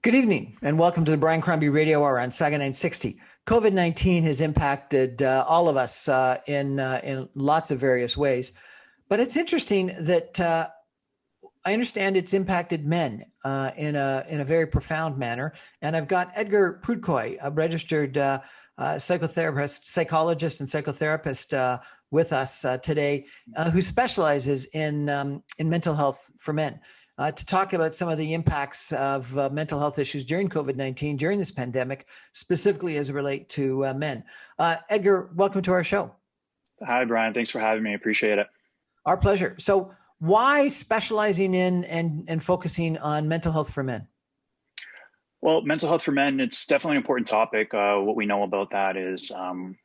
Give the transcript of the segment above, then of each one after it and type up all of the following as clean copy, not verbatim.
Good evening and welcome to the Brian Crombie Radio Hour on Saga 960. COVID-19 has impacted all of us in lots of various ways, but it's interesting that I understand it's impacted men in a very profound manner. And I've got Edgar Prudcoi, a registered psychotherapist, psychologist and psychotherapist with us today, who specializes in mental health for men. To talk about some of the impacts of mental health issues during COVID-19, during this pandemic, specifically as it relates to men. Edgar, welcome to our show. Hi, Brian. Thanks for having me. I appreciate it. Our pleasure. So why specializing in and focusing on mental health for men? Well, mental health for men, it's definitely an important topic. What we know about that is, from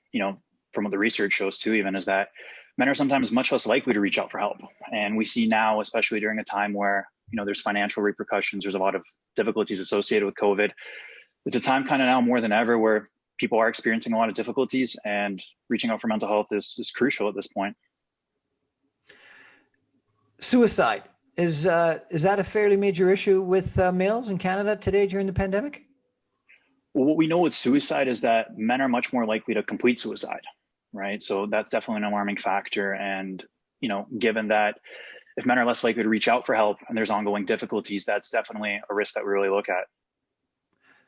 what the research shows too, even is that men are sometimes much less likely to reach out for help. And we see now, especially during a time where there's financial repercussions, there's a lot of difficulties associated with COVID. It's a time kind of now more than ever where people are experiencing a lot of difficulties, and reaching out for mental health is crucial at this point. Suicide, is that a fairly major issue with males in Canada today during the pandemic? Well, what we know with suicide is that men are much more likely to complete suicide, right? So that's definitely an alarming factor. And, given that if men are less likely to reach out for help and there's ongoing difficulties, that's definitely a risk that we really look at.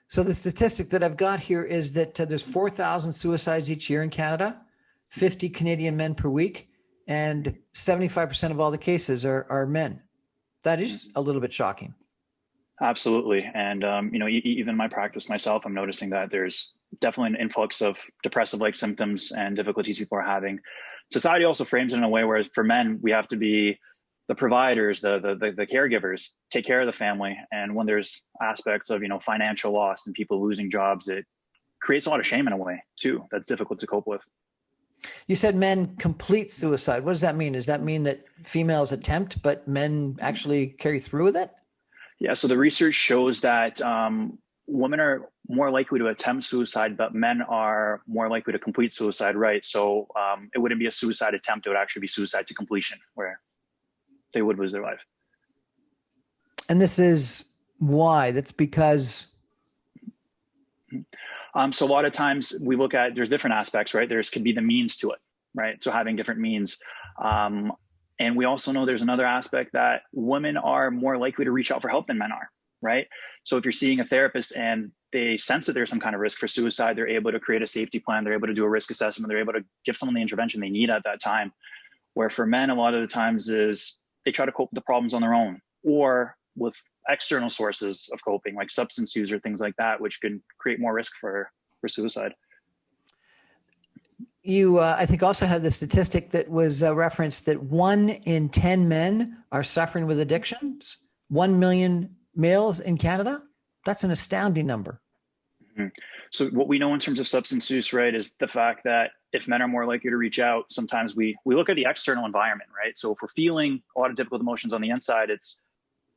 So the statistic that I've got here is that there's 4,000 suicides each year in Canada, 50 Canadian men per week, and 75% of all the cases are men. That is a little bit shocking. Absolutely. And, even in my practice myself, I'm noticing that there's definitely an influx of depressive-like symptoms and difficulties people are having. Society also frames it in a way where for men, we have to be the providers, the caregivers, take care of the family. And when there's aspects of, financial loss and people losing jobs, it creates a lot of shame in a way too, that's difficult to cope with. You said men complete suicide. What does that mean? Does that mean that females attempt, but men actually carry through with it? Yeah, so the research shows that women are more likely to attempt suicide, but men are more likely to complete suicide, right? So it wouldn't be a suicide attempt, it would actually be suicide to completion, where they would lose their life. And this is why? That's because... So a lot of times we look at, there's different aspects, right? There's could be the means to it, right? So having different means. And we also know there's another aspect that women are more likely to reach out for help than men are, right? So if you're seeing a therapist and they sense that there's some kind of risk for suicide, they're able to create a safety plan, they're able to do a risk assessment, they're able to give someone the intervention they need at that time. Where for men, a lot of the times is they try to cope with the problems on their own, or with external sources of coping, like substance use or things like that, which can create more risk for suicide. You, I think, also have the statistic that was referenced that 1 in 10 men are suffering with addictions. 1 million males in Canada. That's an astounding number. Mm-hmm. So what we know in terms of substance use, right, is the fact that if men are more likely to reach out, sometimes we look at the external environment, right? So if we're feeling a lot of difficult emotions on the inside, it's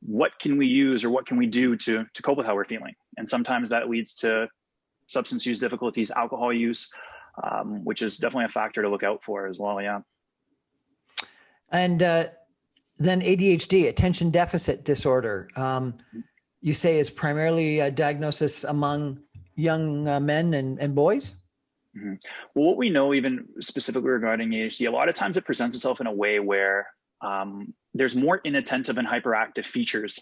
what can we use or what can we do to cope with how we're feeling? And sometimes that leads to substance use difficulties, alcohol use, which is definitely a factor to look out for as well. Yeah. And then ADHD, attention deficit disorder, you say is primarily a diagnosis among young men and boys? Mm-hmm. Well, what we know even specifically regarding ADHD, a lot of times it presents itself in a way where there's more inattentive and hyperactive features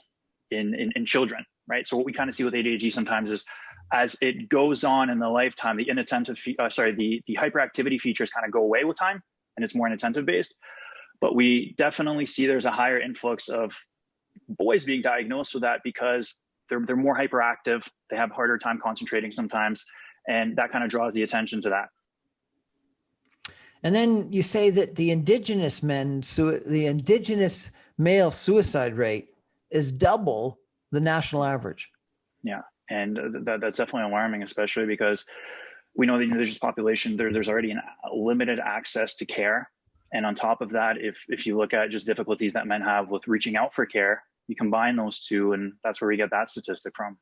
in children, right? So what we kind of see with ADHD sometimes is as it goes on in the lifetime, the inattentive, the hyperactivity features kind of go away with time, and it's more inattentive based. But we definitely see there's a higher influx of boys being diagnosed with that because they're more hyperactive, they have a harder time concentrating sometimes, and that kind of draws the attention to that. And then you say that the indigenous male suicide rate is double the national average. Yeah, and that's definitely alarming, especially because we know the indigenous population, there's already a limited access to care. And on top of that, if you look at just difficulties that men have with reaching out for care, you combine those two, and that's where we get that statistic from.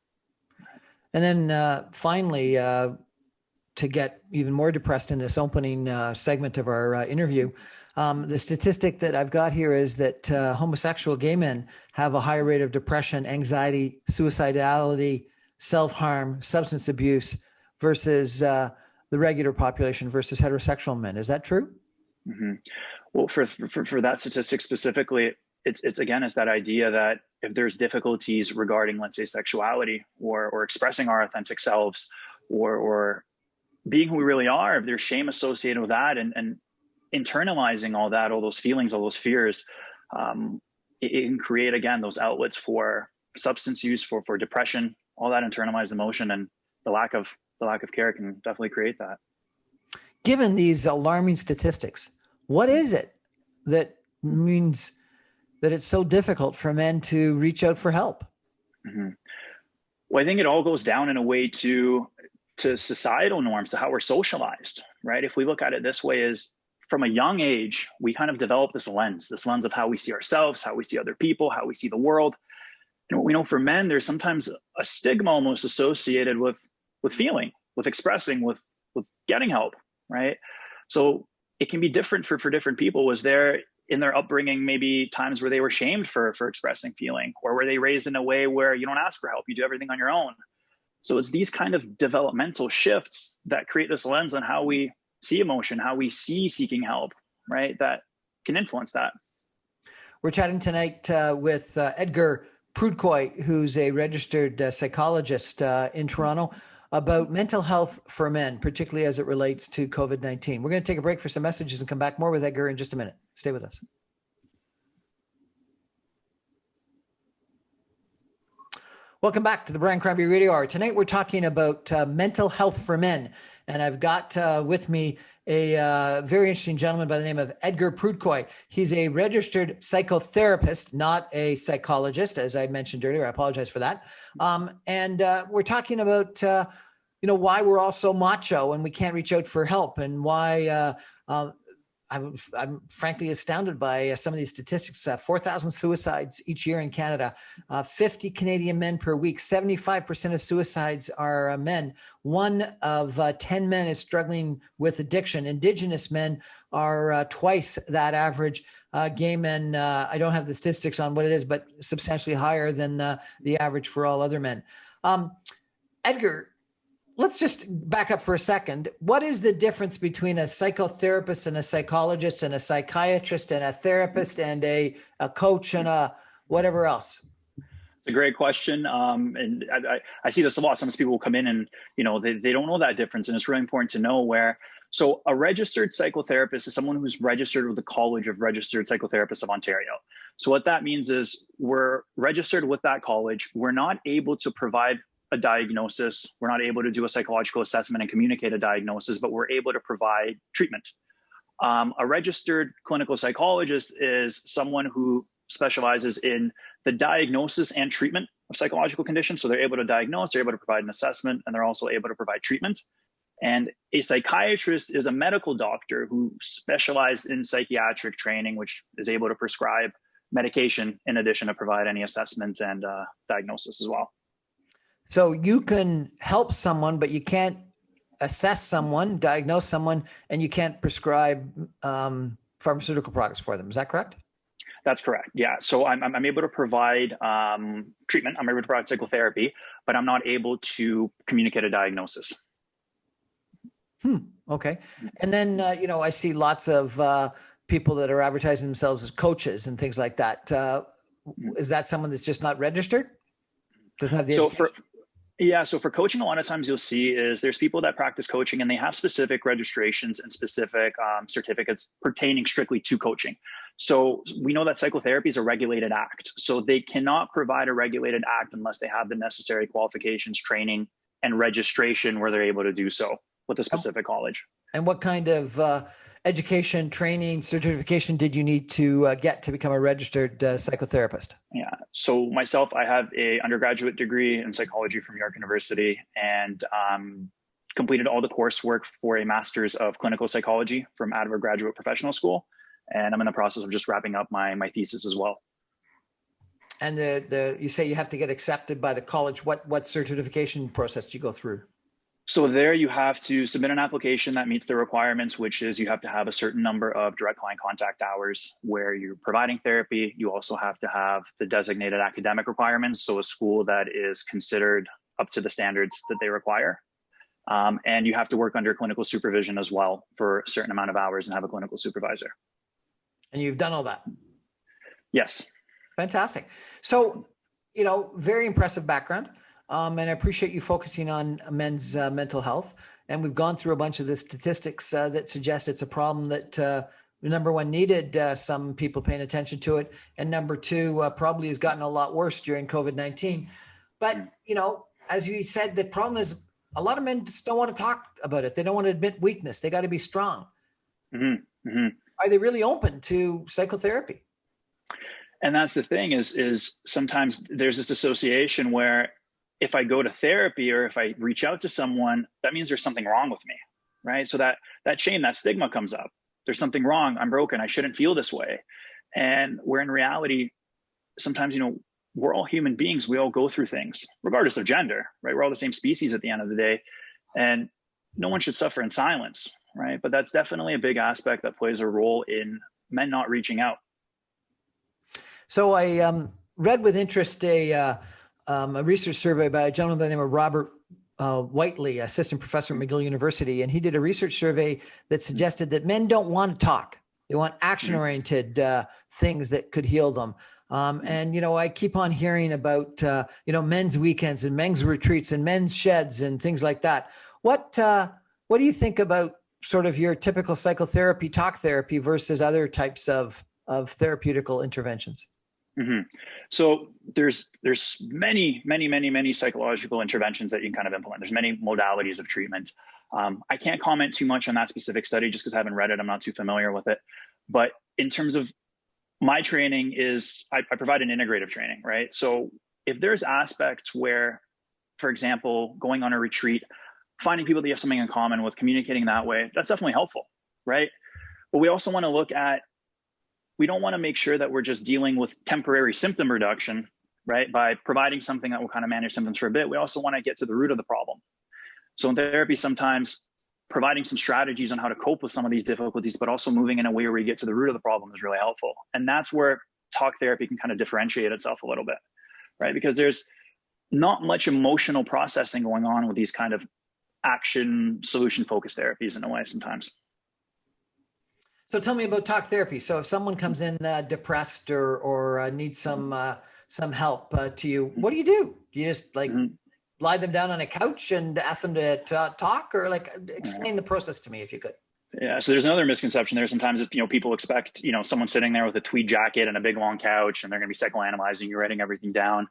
And then finally, to get even more depressed in this opening segment of our interview, the statistic that I've got here is that homosexual gay men have a higher rate of depression, anxiety, suicidality self-harm, substance abuse versus the regular population versus heterosexual men. Is that true? Mm-hmm. Well, for that statistic specifically, it's again, it's that idea that if there's difficulties regarding, let's say, sexuality or expressing our authentic selves or being who we really are, if there's shame associated with that and internalizing all that, all those feelings, all those fears, it can create, again, those outlets for substance use, for depression, all that internalized emotion, and the lack of care can definitely create that. Given these alarming statistics, what is it that means that it's so difficult for men to reach out for help? Mm-hmm. Well, I think it all goes down in a way to societal norms, to how we're socialized, right? If we look at it this way, is from a young age, we kind of develop this lens of how we see ourselves, how we see other people, how we see the world. And what we know for men, there's sometimes a stigma almost associated with feeling, with expressing, with getting help, right? So it can be different for different people. Was there in their upbringing maybe times where they were shamed for expressing feeling, or were they raised in a way where you don't ask for help, you do everything on your own? So it's these kind of developmental shifts that create this lens on how we see emotion, how we see seeking help, right? That can influence that. We're chatting tonight with Edgar Prudcoi, who's a registered psychologist in Toronto, about mental health for men, particularly as it relates to COVID-19. We're going to take a break for some messages and come back more with Edgar in just a minute. Stay with us. Welcome back to the Brian Crombie Radio Hour. Tonight we're talking about mental health for men. And I've got with me a very interesting gentleman by the name of Edgar Prudcoi. He's a registered psychotherapist, not a psychologist, as I mentioned earlier. I apologize for that. And we're talking about, why we're all so macho and we can't reach out for help, and why I'm frankly astounded by some of these statistics. 4,000 suicides each year in Canada, 50 Canadian men per week, 75% of suicides are men. 1 of 10 men is struggling with addiction. Indigenous men are twice that average. Gay men, I don't have the statistics on what it is, but substantially higher than the average for all other men. Edgar, let's just back up for a second. What is the difference between a psychotherapist and a psychologist and a psychiatrist and a therapist and a coach and a whatever else? It's a great question. And I see this a lot. Sometimes people will come in and, they don't know that difference. And it's really important to know where. So a registered psychotherapist is someone who's registered with the College of Registered Psychotherapists of Ontario. So what that means is we're registered with that college. We're not able to provide a diagnosis. We're not able to do a psychological assessment and communicate a diagnosis, but we're able to provide treatment. A registered clinical psychologist is someone who specializes in the diagnosis and treatment of psychological conditions. So they're able to diagnose, they're able to provide an assessment, and they're also able to provide treatment. And a psychiatrist is a medical doctor who specializes in psychiatric training, which is able to prescribe medication in addition to provide any assessment and diagnosis as well. So you can help someone, but you can't assess someone, diagnose someone, and you can't prescribe pharmaceutical products for them. Is that correct? That's correct. Yeah. So I'm able to provide treatment. I'm able to provide psychotherapy, but I'm not able to communicate a diagnosis. Okay. And then, I see lots of people that are advertising themselves as coaches and things like that. Is that someone that's just not registered? Doesn't have the education? So for coaching, a lot of times you'll see is there's people that practice coaching and they have specific registrations and specific certificates pertaining strictly to coaching. So we know that psychotherapy is a regulated act. So they cannot provide a regulated act unless they have the necessary qualifications, training, and registration where they're able to do so with a specific college. And what kind of education, training, certification did you need to get to become a registered psychotherapist? Yeah. So myself, I have a undergraduate degree in psychology from York University and completed all the coursework for a master's of clinical psychology from Adhd Graduate Professional School. And I'm in the process of just wrapping up my thesis as well. And you say you have to get accepted by the college. What certification process do you go through? So there you have to submit an application that meets the requirements, which is you have to have a certain number of direct client contact hours where you're providing therapy. You also have to have the designated academic requirements. So a school that is considered up to the standards that they require. And you have to work under clinical supervision as well for a certain amount of hours and have a clinical supervisor. And you've done all that? Yes. Fantastic. So, very impressive background. And I appreciate you focusing on men's mental health. And we've gone through a bunch of the statistics that suggest it's a problem that, number one, needed some people paying attention to it. And number two, probably has gotten a lot worse during COVID-19. But, as you said, the problem is a lot of men just don't want to talk about it. They don't want to admit weakness. They got to be strong. Mm-hmm. Mm-hmm. Are they really open to psychotherapy? And that's the thing is sometimes there's this association where if I go to therapy or if I reach out to someone, that means there's something wrong with me, right? So that shame, that stigma comes up. There's something wrong. I'm broken. I shouldn't feel this way. And where in reality, sometimes, we're all human beings. We all go through things, regardless of gender, right? We're all the same species at the end of the day. And no one should suffer in silence, right? But that's definitely a big aspect that plays a role in men not reaching out. So I read with interest a research survey by a gentleman by the name of Robert Whiteley, assistant professor at McGill University. And he did a research survey that suggested that men don't want to talk. They want action-oriented things that could heal them. And, I keep on hearing about, men's weekends and men's retreats and men's sheds and things like that. What do you think about sort of your typical psychotherapy, talk therapy versus other types of therapeutical interventions? Mm-hmm. So there's many psychological interventions that you can kind of implement. There's many modalities of treatment. I can't comment too much on that specific study just because I haven't read it. I'm not too familiar with it. But in terms of my training is I provide an integrative training, right? So if there's aspects where, for example, going on a retreat, finding people that you have something in common with, communicating that way, that's definitely helpful, right? But we also want to look at, we don't want to make sure that we're just dealing with temporary symptom reduction, right? By providing something that will kind of manage symptoms for a bit. We also want to get to the root of the problem. So in therapy, sometimes providing some strategies on how to cope with some of these difficulties, but also moving in a way where we get to the root of the problem is really helpful. And that's where talk therapy can kind of differentiate itself a little bit, right? Because there's not much emotional processing going on with these kind of action solution focused therapies in a way sometimes. So tell me about talk therapy. So if someone comes in depressed or needs some help to you, what do? Do you just lie them down on a couch and ask them to talk, or explain the process to me if you could? Yeah. So there's another misconception there. Sometimes, people expect, someone sitting there with a tweed jacket and a big long couch and they're going to be psychoanalyzing you, writing everything down.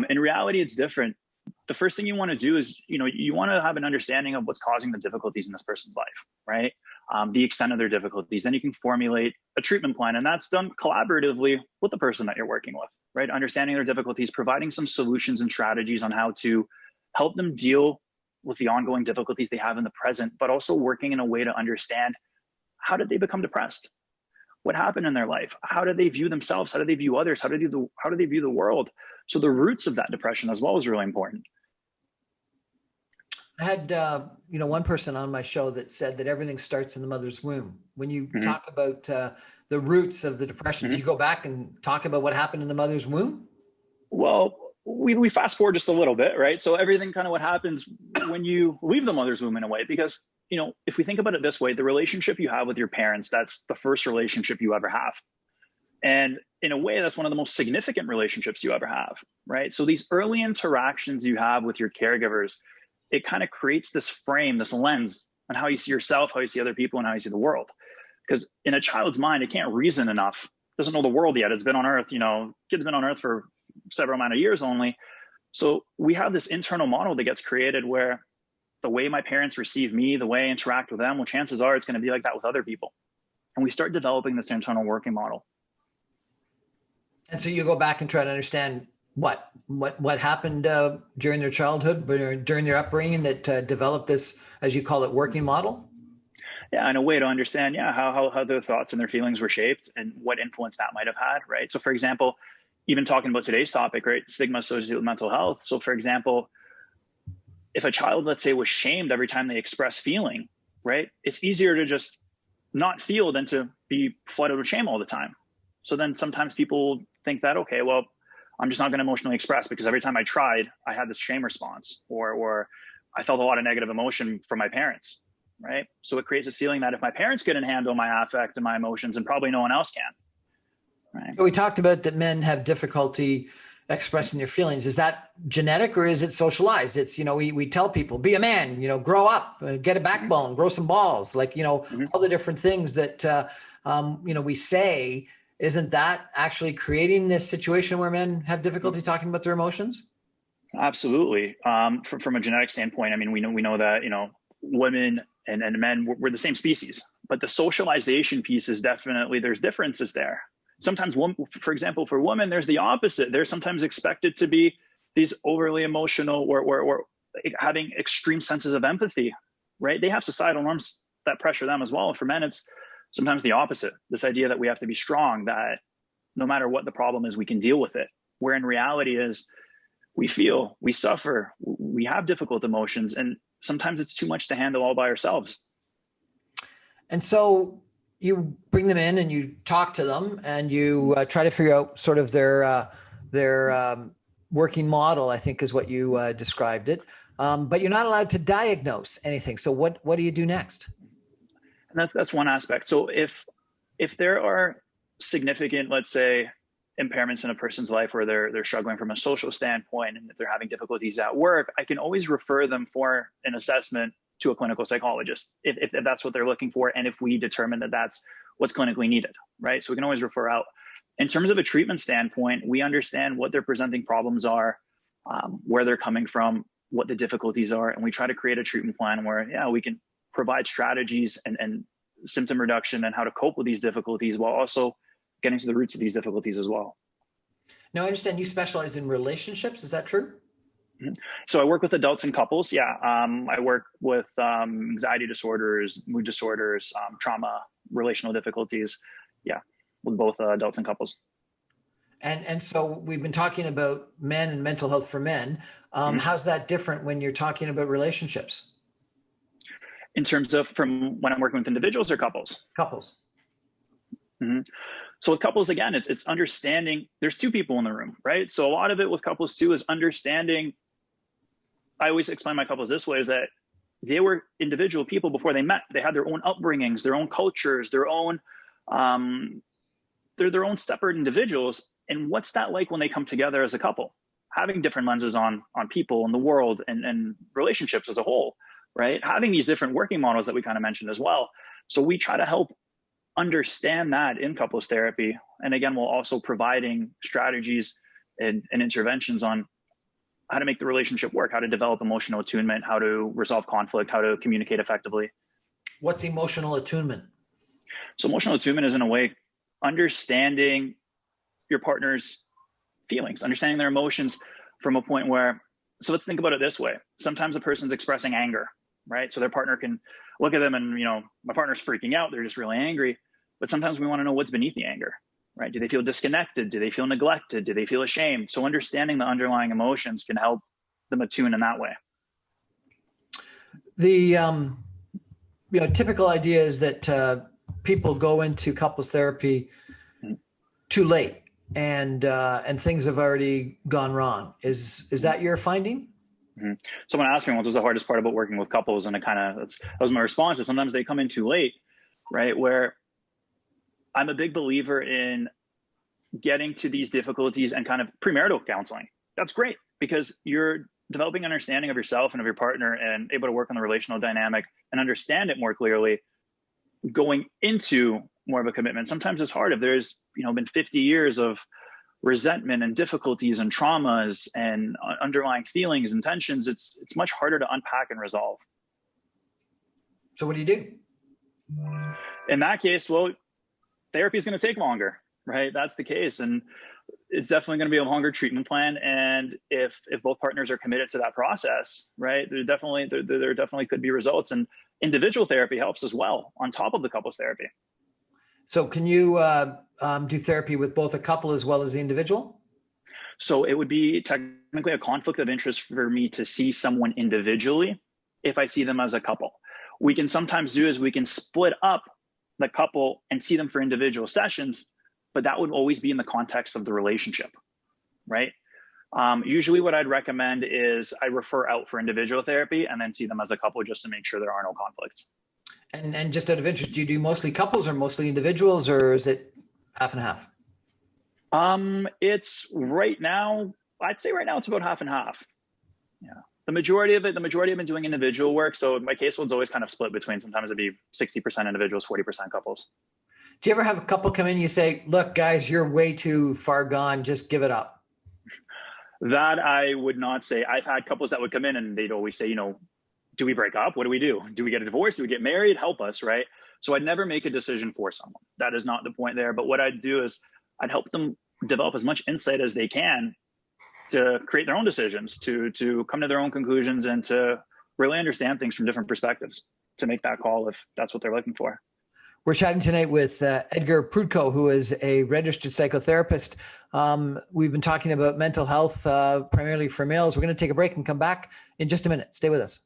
In reality, it's different. The first thing you want to do is, you want to have an understanding of what's causing the difficulties in this person's life, right? The extent of their difficulties. Then you can formulate a treatment plan, and that's done collaboratively with the person that you're working with, right? Understanding their difficulties, providing some solutions and strategies on how to help them deal with the ongoing difficulties they have in the present, but also working in a way to understand, how did they become depressed? What happened in their life? How do they view themselves? How do they view others? How do they view the world? So the roots of that depression as well is really important. I had, one person on my show that said that everything starts in the mother's womb. When you talk about the roots of the depression, do you go back and talk about what happened in the mother's womb? Well, we fast forward just a little bit, right? So everything kind of what happens when you leave the mother's womb in a way, because, if we think about it this way, the relationship you have with your parents, that's the first relationship you ever have. And in a way, that's one of the most significant relationships you ever have, right? So these early interactions you have with your caregivers, it kind of creates this frame, this lens on how you see yourself, how you see other people, and how you see the world. Because in a child's mind, it can't reason enough, doesn't know the world yet. It's been on Earth, kid's been on Earth for several amount of years only. So we have this internal model that gets created where the way my parents receive me, the way I interact with them, well, chances are it's going to be like that with other people. And we start developing this internal working model. And so you go back and try to understand what happened during their childhood, during their upbringing that developed this, as you call it, working model? Yeah, in a way to understand, how their thoughts and their feelings were shaped and what influence that might have had, right? So for example, even talking about today's topic, right, stigma associated with mental health. So for example, if a child, let's say, was shamed every time they express feeling, right, it's easier to just not feel than to be flooded with shame all the time. So then sometimes people think that, okay, well, I'm just not going to emotionally express because every time I tried, I had this shame response, or I felt a lot of negative emotion from my parents, right? So it creates this feeling that if my parents couldn't handle my affect and my emotions, then probably no one else can, right? So we talked about that men have difficulty expressing their feelings. Is that genetic or is it socialized? It's, we tell people, be a man, grow up, get a backbone, grow some balls, all the different things that, we say. Isn't that actually creating this situation where men have difficulty talking about their emotions? Absolutely. From a genetic standpoint, I mean, we know that, women and men, we're the same species, but the socialization piece is definitely, there's differences there. Sometimes, for example, for women, there's the opposite. They're sometimes expected to be these overly emotional or having extreme senses of empathy, right? They have societal norms that pressure them as well. And for men, it's sometimes the opposite. This idea that we have to be strong, that no matter what the problem is, we can deal with it. Where in reality is we feel, we suffer, we have difficult emotions, and sometimes it's too much to handle all by ourselves. And so you bring them in and you talk to them and you try to figure out sort of their working model, I think is what you described it. But you're not allowed to diagnose anything. So what do you do next? And that's one aspect. So if there are significant, let's say, impairments in a person's life where they're struggling from a social standpoint and if they're having difficulties at work, I can always refer them for an assessment to a clinical psychologist if that's what they're looking for, and if we determine that that's what's clinically needed, right? So we can always refer out. In terms of a treatment standpoint, we understand what their presenting problems are, where they're coming from, what the difficulties are, and we try to create a treatment plan where, we can provide strategies and symptom reduction and how to cope with these difficulties while also getting to the roots of these difficulties as well. Now, I understand you specialize in relationships. Is that true? Mm-hmm. So I work with adults and couples. Yeah. I work with anxiety disorders, mood disorders, trauma, relational difficulties. Yeah. With both adults and couples. And so we've been talking about men and mental health for men. How's that different when you're talking about relationships? In terms of from when I'm working with individuals or couples? Couples. Mm-hmm. So with couples, again, it's understanding there's two people in the room, right? So a lot of it with couples too is understanding. I always explain my couples this way, is that they were individual people before they met. They had their own upbringings, their own cultures, their own, they're their own separate individuals. And what's that like when they come together as a couple? Having different lenses on people and the world and relationships as a whole, right? Having these different working models that we kind of mentioned as well. So we try to help understand that in couples therapy. And again, we're also providing strategies and interventions on how to make the relationship work, how to develop emotional attunement, how to resolve conflict, how to communicate effectively. What's emotional attunement? So emotional attunement is, in a way, understanding your partner's feelings, understanding their emotions from a point where, so let's think about it this way. Sometimes a person's expressing anger, right? So their partner can look at them and, my partner's freaking out. They're just really angry. But sometimes we want to know what's beneath the anger, right? Do they feel disconnected? Do they feel neglected? Do they feel ashamed? So understanding the underlying emotions can help them attune in that way. The typical idea is that people go into couples therapy too late and things have already gone wrong. Is that your finding? Mm-hmm. Someone asked me what was the hardest part about working with couples, and that was my response. Is sometimes they come in too late, right? Where I'm a big believer in getting to these difficulties and kind of premarital counseling. That's great because you're developing understanding of yourself and of your partner and able to work on the relational dynamic and understand it more clearly going into more of a commitment. Sometimes it's hard if there's, been 50 years of resentment and difficulties and traumas and underlying feelings and tensions. It's much harder to unpack and resolve. So what do you do? In that case, well, therapy is going to take longer, right? That's the case. And it's definitely going to be a longer treatment plan. And if both partners are committed to that process, right, there definitely could be results. And individual therapy helps as well on top of the couples therapy. So can you do therapy with both a couple as well as the individual? So it would be technically a conflict of interest for me to see someone individually if I see them as a couple. We can sometimes do is we can split up the couple and see them for individual sessions, but that would always be in the context of the relationship. right? Usually what I'd recommend is I refer out for individual therapy and then see them as a couple just to make sure there are no conflicts. And just out of interest, do you do mostly couples or mostly individuals, or is it half and half? It's right now, I'd say right now it's about half and half. Yeah. The majority of been doing individual work. So my caseload's always kind of split between, sometimes it'd be 60% individuals, 40% couples. Do you ever have a couple come in and you say, look, guys, you're way too far gone, just give it up? That I would not say. I've had couples that would come in and they'd always say, do we break up? What do we do? Do we get a divorce? Do we get married? Help us, right? So I'd never make a decision for someone. That is not the point there. But what I'd do is I'd help them develop as much insight as they can to create their own decisions, to come to their own conclusions, and to really understand things from different perspectives, to make that call if that's what they're looking for. We're chatting tonight with Edgar Prudcoi, who is a registered psychotherapist. We've been talking about mental health, primarily for males. We're going to take a break and come back in just a minute. Stay with us.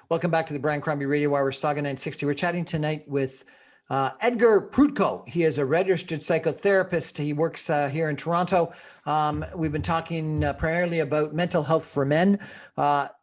Welcome back to the Brian Crombie Radio Hour, Saga 960. We're chatting tonight with Edgar Prudcoi. He is a registered psychotherapist. He works here in Toronto. We've been talking primarily about mental health for men.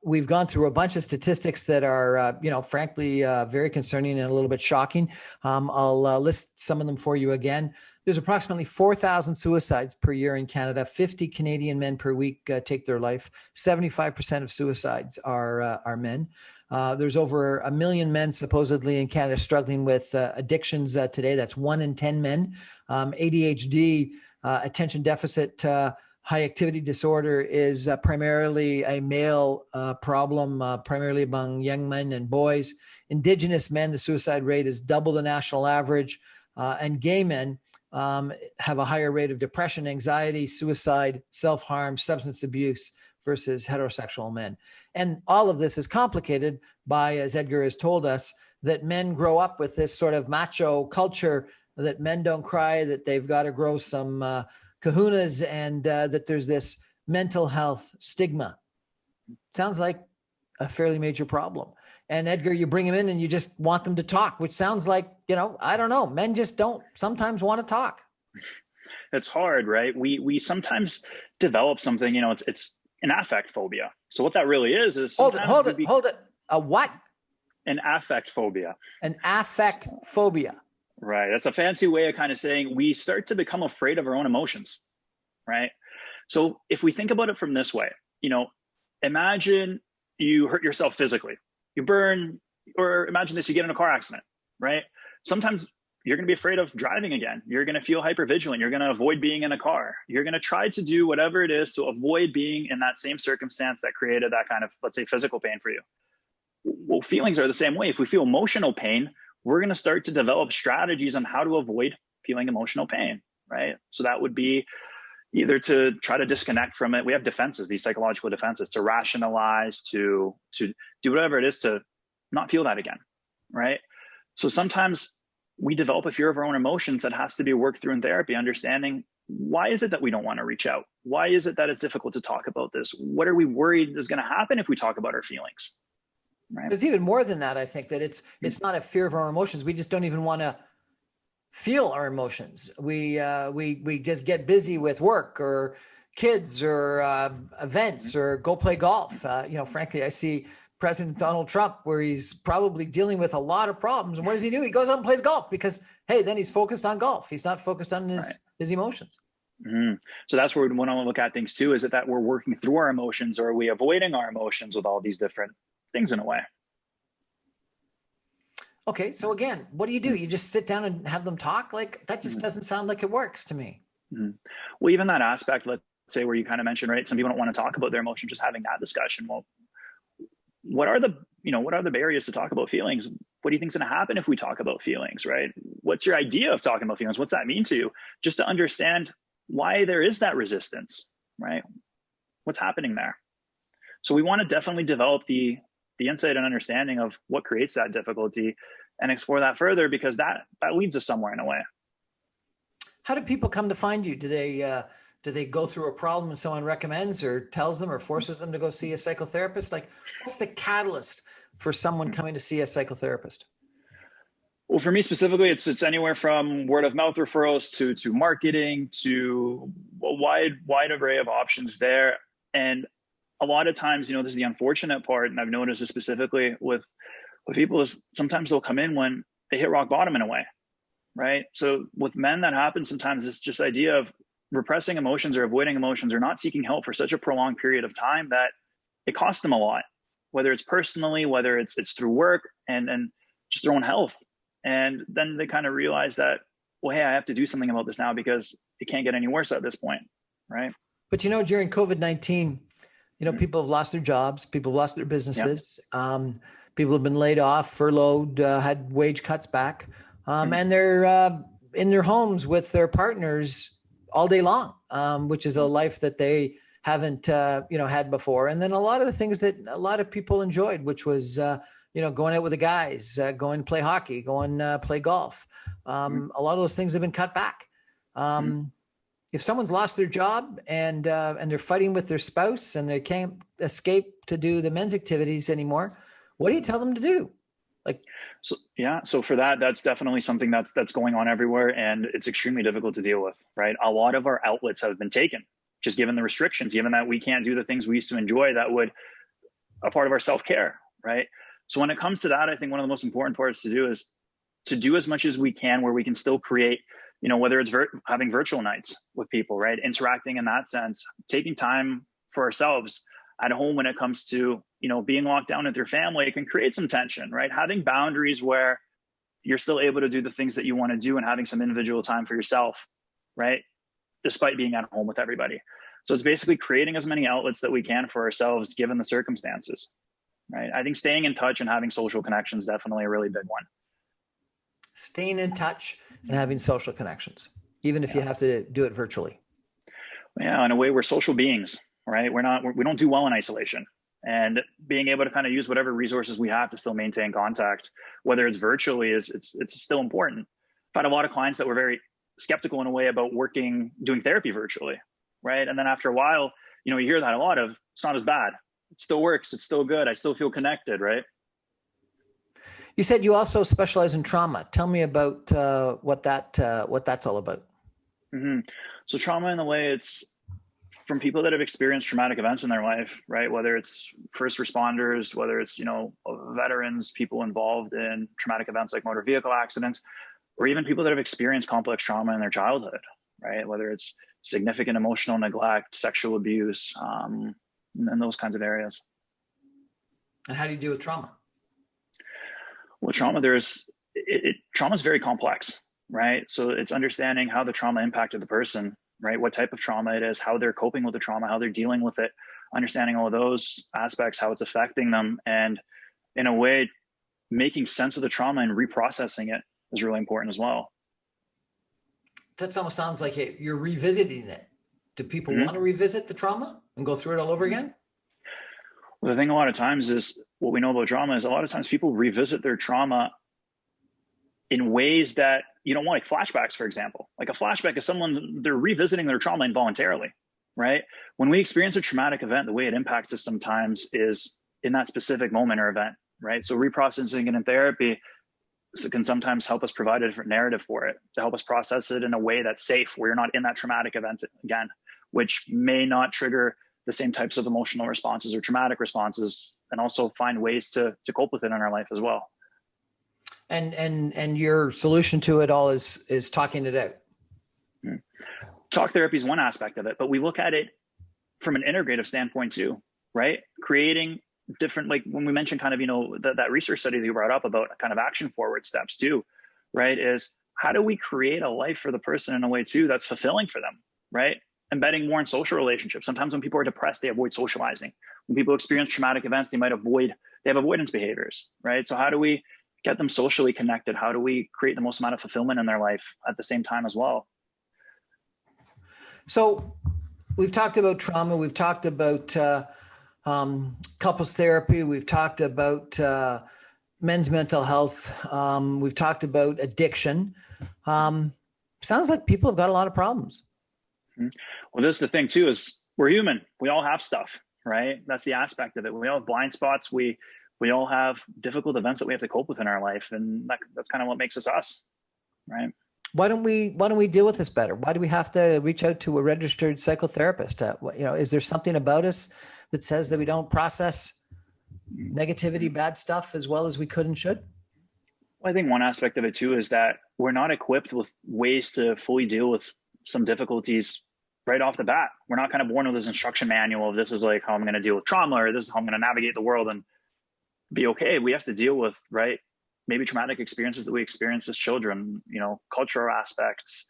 We've gone through a bunch of statistics that are, frankly, very concerning and a little bit shocking. I'll list some of them for you again. There's approximately 4,000 suicides per year in Canada. 50 Canadian men per week take their life. 75% of suicides are men. There's over 1 million men supposedly in Canada struggling with addictions today. That's 1 in 10 men. ADHD, attention deficit high activity disorder, is primarily a male problem, primarily among young men and boys. Indigenous men, the suicide rate is double the national average. And gay men have a higher rate of depression, anxiety, suicide, self-harm, substance abuse versus heterosexual men. And all of this is complicated by, as Edgar has told us, that men grow up with this sort of macho culture that men don't cry, that they've got to grow some kahunas, and that there's this mental health stigma. Sounds like a fairly major problem. And Edgar, you bring him in and you just want them to talk, which sounds like, I don't know, men just don't sometimes want to talk. It's hard, right? We sometimes develop something, it's an affect phobia. So what that really is hold it. A what? An affect phobia. An affect phobia. Right. That's a fancy way of kind of saying we start to become afraid of our own emotions, right? So if we think about it from this way, imagine you hurt yourself physically, you burn, or imagine this, you get in a car accident, right? Sometimes you're going to be afraid of driving again. You're going to feel hypervigilant. You're going to avoid being in a car. You're going to try to do whatever it is to avoid being in that same circumstance that created that kind of, let's say, physical pain for you. Well, feelings are the same way. If we feel emotional pain, we're going to start to develop strategies on how to avoid feeling emotional pain, right? So that would be either to try to disconnect from it. We have defenses, these psychological defenses, to rationalize, to do whatever it is to not feel that again, right? So sometimes we develop a fear of our own emotions that has to be worked through in therapy, understanding why is it that we don't want to reach out? Why is it that it's difficult to talk about this? What are we worried is going to happen if we talk about our feelings? Right. It's even more than that. I think that it's not a fear of our emotions. We just don't even want to feel our emotions. We just get busy with work or kids or events or go play golf. Frankly, I see President Donald Trump where he's probably dealing with a lot of problems. And what does he do? He goes out and plays golf because, hey, then he's focused on golf. He's not focused on his emotions. Mm-hmm. So that's where we want to look at things too. Is it that we're working through our emotions, or are we avoiding our emotions with all these different things in a way? Okay. So again, what do? You just sit down and have them talk? Like that just doesn't sound like it works to me. Mm-hmm. Well, even that aspect, let's say where you kind of mentioned, right? Some people don't want to talk about their emotions, just having that discussion. Well, what are the barriers to talk about feelings? What do you think is going to happen if we talk about feelings, right? What's your idea of talking about feelings? What's that mean to you? Just to understand why there is that resistance, right? What's happening there? So we want to definitely develop the insight and understanding of what creates that difficulty and explore that further, because that leads us somewhere in a way. How do people come to find you? Do they go through a problem and someone recommends or tells them or forces them to go see a psychotherapist? Like, what's the catalyst for someone coming to see a psychotherapist? Well, for me specifically, it's anywhere from word of mouth referrals to marketing to a wide array of options there. And a lot of times, this is the unfortunate part, and I've noticed this specifically with people, is sometimes they'll come in when they hit rock bottom in a way, right? So with men, that happens sometimes. It's just idea of repressing emotions or avoiding emotions or not seeking help for such a prolonged period of time that it costs them a lot, whether it's personally, whether it's through work and just their own health. And then they kind of realize that, well, hey, I have to do something about this now because it can't get any worse at this point, right? But during COVID-19, people have lost their jobs, people have lost their businesses, people have been laid off, furloughed, had wage cuts back, and they're in their homes with their partners all day long, which is a life that they haven't, had before. And then a lot of the things that a lot of people enjoyed, which was, going out with the guys, going to play hockey, going play golf. A lot of those things have been cut back. If someone's lost their job and they're fighting with their spouse and they can't escape to do the men's activities anymore, what do you tell them to do? So for that's definitely something that's going on everywhere, and it's extremely difficult to deal with, right? A lot of our outlets have been taken, just given the restrictions, given that we can't do the things we used to enjoy that would a part of our self-care, right? So when it comes to that, I think one of the most important parts to do is to do as much as we can where we can still create, whether it's having virtual nights with people, right? Interacting in that sense, taking time for ourselves at home when it comes to, being locked down with your family, it can create some tension, right? Having boundaries where you're still able to do the things that you want to do and having some individual time for yourself, right? Despite being at home with everybody. So it's basically creating as many outlets that we can for ourselves, given the circumstances, right? I think staying in touch and having social connections is definitely a really big one. Staying in touch and having social connections, even if you have to do it virtually. Yeah, in a way, we're social beings, right? We don't do well in isolation, and being able to kind of use whatever resources we have to still maintain contact, whether it's virtually, it's still important. I've had a lot of clients that were very skeptical in a way about doing therapy virtually, right? And then after a while, you hear that a lot of, it's not as bad. It still works. It's still good. I still feel connected, right? You said you also specialize in trauma. Tell me about what that's all about. Mm-hmm. So trauma, in a way, it's from people that have experienced traumatic events in their life, right? Whether it's first responders, whether it's, veterans, people involved in traumatic events like motor vehicle accidents, or even people that have experienced complex trauma in their childhood, right? Whether it's significant emotional neglect, sexual abuse, and those kinds of areas. And how do you deal with trauma? Well, trauma is very complex, right? So it's understanding how the trauma impacted the person, right? What type of trauma it is, how they're coping with the trauma, how they're dealing with it, understanding all of those aspects, how it's affecting them, and in a way, making sense of the trauma and reprocessing it is really important as well. That almost sounds like you're revisiting it. Do people want to revisit the trauma and go through it all over again? Well, the thing a lot of times is, what we know about trauma is a lot of times people revisit their trauma in ways that you don't want, like flashbacks, for example. Like a flashback is they're revisiting their trauma involuntarily, right? When we experience a traumatic event, the way it impacts us sometimes is in that specific moment or event, right? So reprocessing it in therapy can sometimes help us provide a different narrative for it, to help us process it in a way that's safe, where you're not in that traumatic event again, which may not trigger the same types of emotional responses or traumatic responses, and also find ways to cope with it in our life as well. And your solution to it all is talking it out. Talk therapy is one aspect of it, but we look at it from an integrative standpoint too, right? Creating different, like when we mentioned kind of, that research study that you brought up about kind of action forward steps too, right? Is how do we create a life for the person in a way too that's fulfilling for them, right? Embedding more in social relationships. Sometimes when people are depressed, they avoid socializing. When people experience traumatic events, they have avoidance behaviors, right? So how do we get them socially connected? How do we create the most amount of fulfillment in their life at the same time as well? So we've talked about trauma. We've talked about couples therapy. We've talked about men's mental health. We've talked about addiction. Sounds like people have got a lot of problems. Well, this is the thing too, is we're human. We all have stuff, right? That's the aspect of it. We all have blind spots. We we all have difficult events that we have to cope with in our life. And that's kind of what makes us us, right? Why don't we deal with this better? Why do we have to reach out to a registered psychotherapist? Is there something about us that says that we don't process negativity, bad stuff as well as we could and should? Well, I think one aspect of it too is that we're not equipped with ways to fully deal with some difficulties right off the bat. We're not kind of born with this instruction manual of this is like how I'm going to deal with trauma, or this is how I'm going to navigate the world and be okay. We have to deal with, right, maybe traumatic experiences that we experience as children, cultural aspects,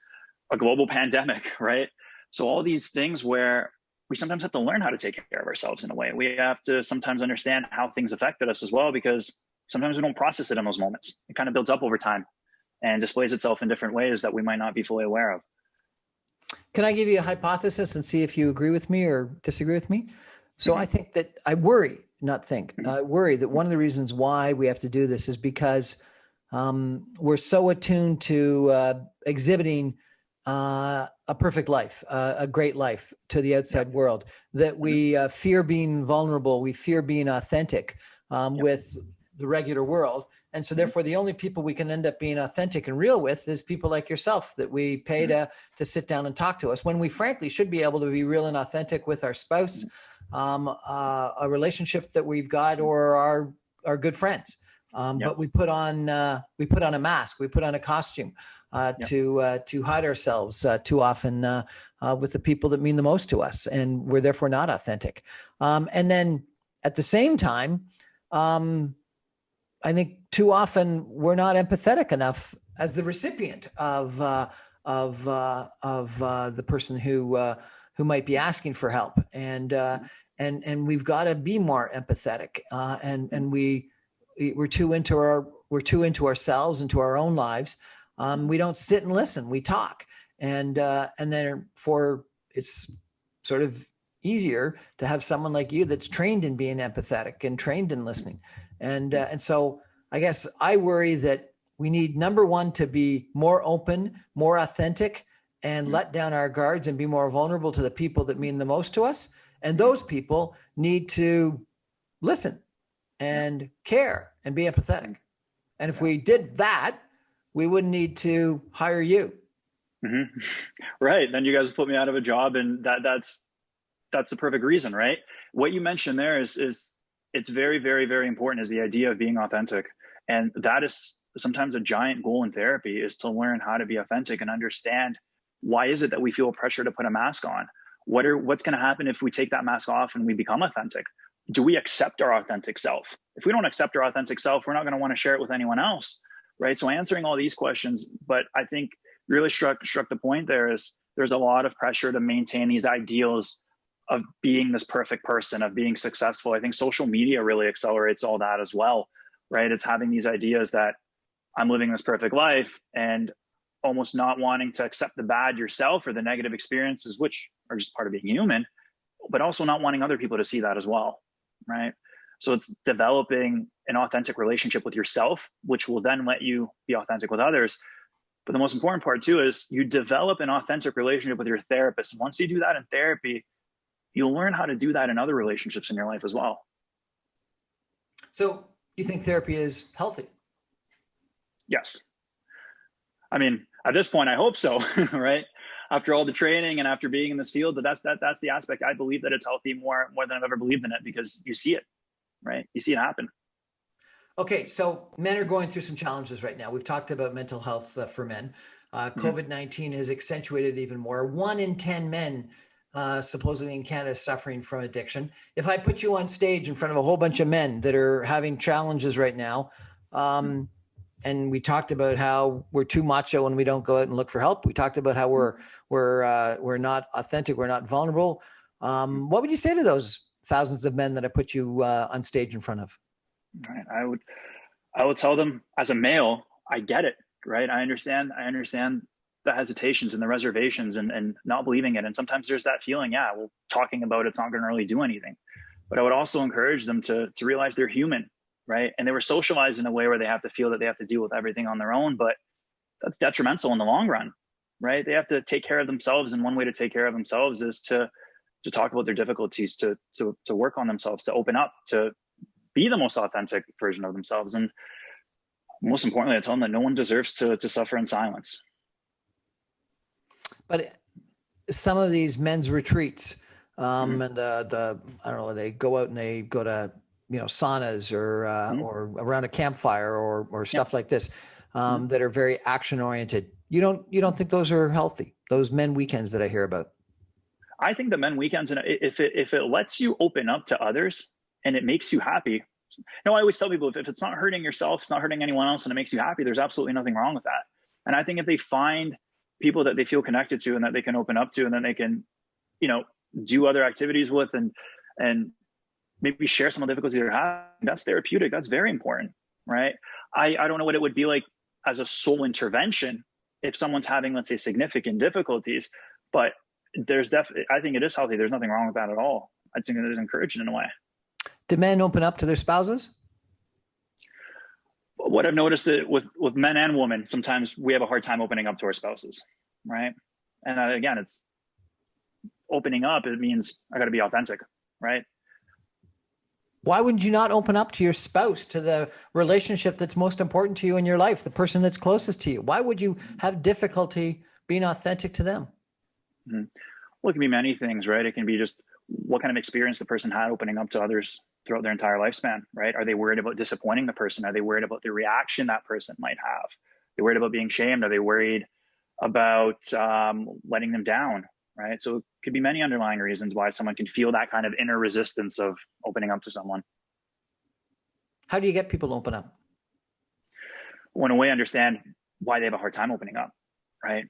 a global pandemic, right? So all these things where we sometimes have to learn how to take care of ourselves in a way. We have to sometimes understand how things affected us as well, because sometimes we don't process it in those moments. It kind of builds up over time and displays itself in different ways that we might not be fully aware of. Can I give you a hypothesis and see if you agree with me or disagree with me? So I think that I worry that one of the reasons why we have to do this is because we're so attuned to exhibiting a perfect life, a great life to the outside world, that we fear being vulnerable. We fear being authentic with the regular world. And so therefore, the only people we can end up being authentic and real with is people like yourself that we pay to sit down and talk to us, when we frankly should be able to be real and authentic with our spouse, a relationship that we've got, or our good friends. But we put on a mask, we put on a costume to hide ourselves too often with the people that mean the most to us, and we're therefore not authentic. And then at the same time, I think too often we're not empathetic enough as the recipient of the person who might be asking for help, and we've got to be more empathetic, and we're too into ourselves, into our own lives. We don't sit and listen. We talk, and therefore it's sort of easier to have someone like you that's trained in being empathetic and trained in listening. And so I guess I worry that we need, number one, to be more open, more authentic, and let down our guards and be more vulnerable to the people that mean the most to us. And those people need to listen and care and be empathetic. And if we did that, we wouldn't need to hire you. Mm-hmm. Right. Then you guys put me out of a job, and that's the perfect reason, right? What you mentioned there is it's very, very, very important, is the idea of being authentic. And that is sometimes a giant goal in therapy, is to learn how to be authentic and understand, why is it that we feel pressure to put a mask on? What's going to happen if we take that mask off and we become authentic? Do we accept our authentic self? If we don't accept our authentic self, we're not going to want to share it with anyone else, right? So answering all these questions, but I think really struck the point there is there's a lot of pressure to maintain these ideals of being this perfect person, of being successful. I think social media really accelerates all that as well, right? It's having these ideas that I'm living this perfect life, and almost not wanting to accept the bad yourself or the negative experiences, which are just part of being human, but also not wanting other people to see that as well, right? So it's developing an authentic relationship with yourself, which will then let you be authentic with others. But the most important part too is you develop an authentic relationship with your therapist. Once you do that in therapy, you'll learn how to do that in other relationships in your life as well. So you think therapy is healthy? Yes. I mean, at this point, I hope so, right? After all the training and after being in this field, but that's the aspect. I believe that it's healthy more than I've ever believed in it, because you see it, right? You see it happen. Okay, so men are going through some challenges right now. We've talked about mental health for men. COVID-19 has accentuated even more. 1 in 10 men supposedly in Canada is suffering from addiction. If I put you on stage in front of a whole bunch of men that are having challenges right now, and we talked about how we're too macho and we don't go out and look for help. We talked about how we're not authentic, we're not vulnerable. What would you say to those thousands of men that I put you on stage in front of? Right. I would tell them, as a male, I get it, right? I understand the hesitations and the reservations and not believing it. And sometimes there's that feeling, well, talking about it's not going to really do anything. But I would also encourage them to realize they're human, right? And they were socialized in a way where they have to feel that they have to deal with everything on their own, but that's detrimental in the long run, right? They have to take care of themselves. And one way to take care of themselves is to talk about their difficulties, to work on themselves, to open up, to be the most authentic version of themselves. And most importantly, I tell them that no one deserves to suffer in silence. But some of these men's retreats, and the I don't know, they go out and they go to, saunas or around a campfire or stuff like this, that are very action oriented. You don't think those are healthy? Those men weekends that I hear about. I think the men weekends, and if it lets you open up to others and it makes you happy. No, I always tell people, if it's not hurting yourself, it's not hurting anyone else, and it makes you happy, there's absolutely nothing wrong with that. And I think if they find people that they feel connected to and that they can open up to, and then they can, do other activities with, and maybe share some of the difficulties they're having, that's therapeutic. That's very important, right? I don't know what it would be like as a sole intervention if someone's having, let's say, significant difficulties, but I think it is healthy. There's nothing wrong with that at all. I think it is encouraging in a way. Do men open up to their spouses? What I've noticed that with men and women, sometimes we have a hard time opening up to our spouses, right? And again, it's opening up. It means I got to be authentic, right? Why would you not open up to your spouse, to the relationship that's most important to you in your life, the person that's closest to you? Why would you have difficulty being authentic to them? Mm-hmm. Well, it can be many things, right? It can be just what kind of experience the person had opening up to others throughout their entire lifespan, right? Are they worried about disappointing the person? Are they worried about the reaction that person might have? Are they worried about being shamed? Are they worried about letting them down, right? So it could be many underlying reasons why someone can feel that kind of inner resistance of opening up to someone. How do you get people to open up? Well, in a way, understand why they have a hard time opening up, right?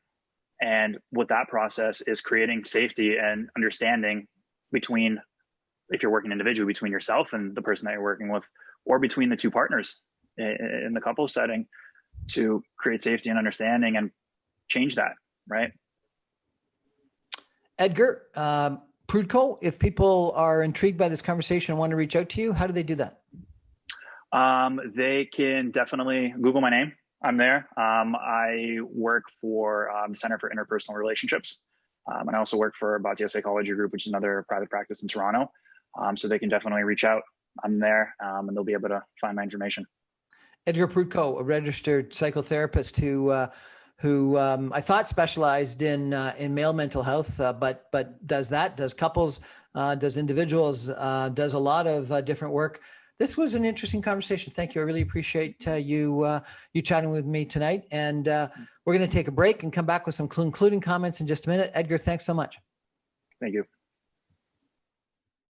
And what that process is creating safety and understanding between, if you're working individually, between yourself and the person that you're working with, or between the two partners in the couple setting, to create safety and understanding and change that, right? Edgar Prudcoi, if people are intrigued by this conversation and want to reach out to you, how do they do that? They can definitely Google my name. I'm there. I work for the Center for Interpersonal Relationships. And I also work for Adhd Psychology Group, which is another private practice in Toronto. So they can definitely reach out. I'm there, and they'll be able to find my information. Edgar Prudcoi, a registered psychotherapist who I thought specialized in male mental health, but does couples, does individuals, does a lot of different work. This was an interesting conversation. Thank you. I really appreciate you chatting with me tonight. And we're going to take a break and come back with some concluding comments in just a minute. Edgar, thanks so much. Thank you.